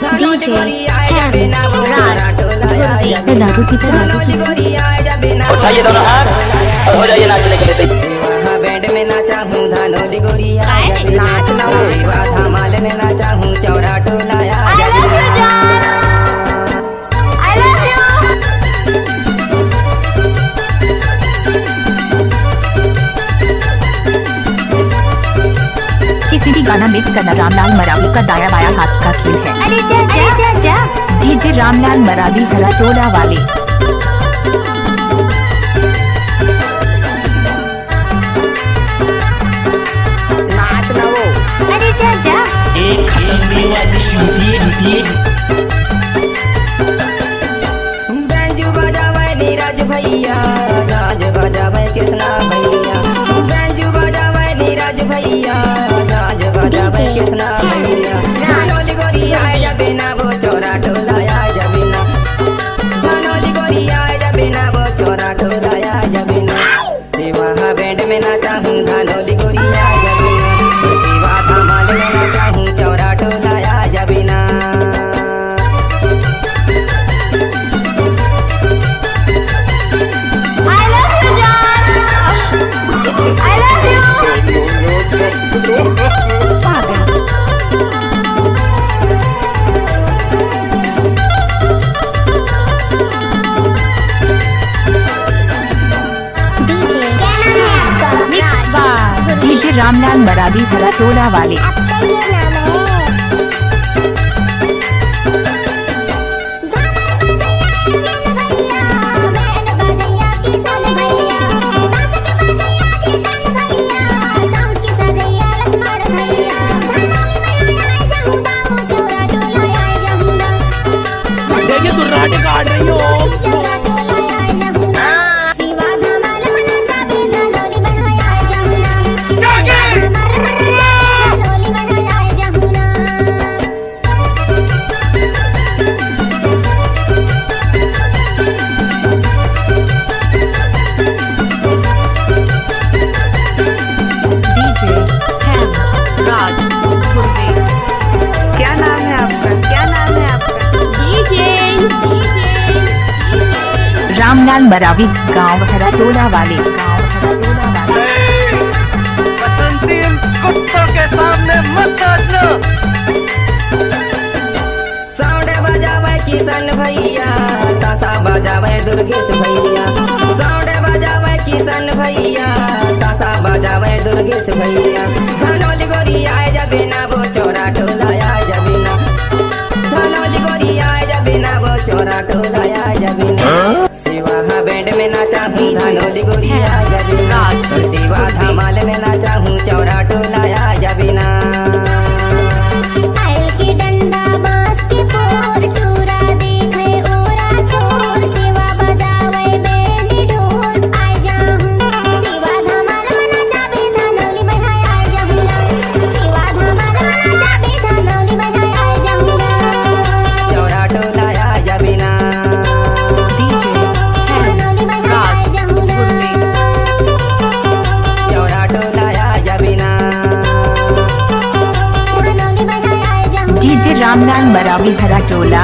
DJ Ham Raj Gurdeep दारू की उठाइए दोनों हाथ और हो जाइए नाचने के लिए वहाँ बैंड में नाचा हूँ धानोली गोरिया नाचना धमाल में नाचा हूँ चौरा टोलाया किसी भी गाना मिक्स करना रामलाल मरावी का दाया बाया हाथ का खेल है। अरे जा डीजे रामलाल मरावी हराटोला वाले। नाचना वो अरे जा एक बैंजू बजावे नीरज भैया साज बजावे कृष्णा भैया बैंजू बजावे नीरज भैया साज बजावे कृष्णा भैया धानोली गोरिया जबे ना वो चौरा टोलाया जबे ना धानोली गोरिया जबे ना वो चौरा टोलाया जबे ना सेवा बैंड में नाचा हूँ धानोली गोरिया जबे ना सेवा धमाल में नाचा हूँ चौरा टोलाया जबे ना I love you DJ Ramlal Maravi Haratola वाले। आपका ये नाम देखिए तू राटे काट रही हो रामलाल मरावी गांव हराटोला वाले। कुत्तों के सामने मत नाचना। साउंड बजावे किशन भैया ताशा बजावे दुर्गेश भैया साउंड बजावे किशन भैया ताशा बजावे दुर्गेश भैया धानोली गोरिया जबे ना वो चौरा टोलाया जबे ना धानोली गोरिया जबे ना वो चौरा टोलाया जबे ना सेवा बैंड में नाचा हूँ धानोली गोरिया जबे ना सेवा धमाल में नाचा हूँ चौरा टोलाया जबे ना रामलाल मरावी हराटोला।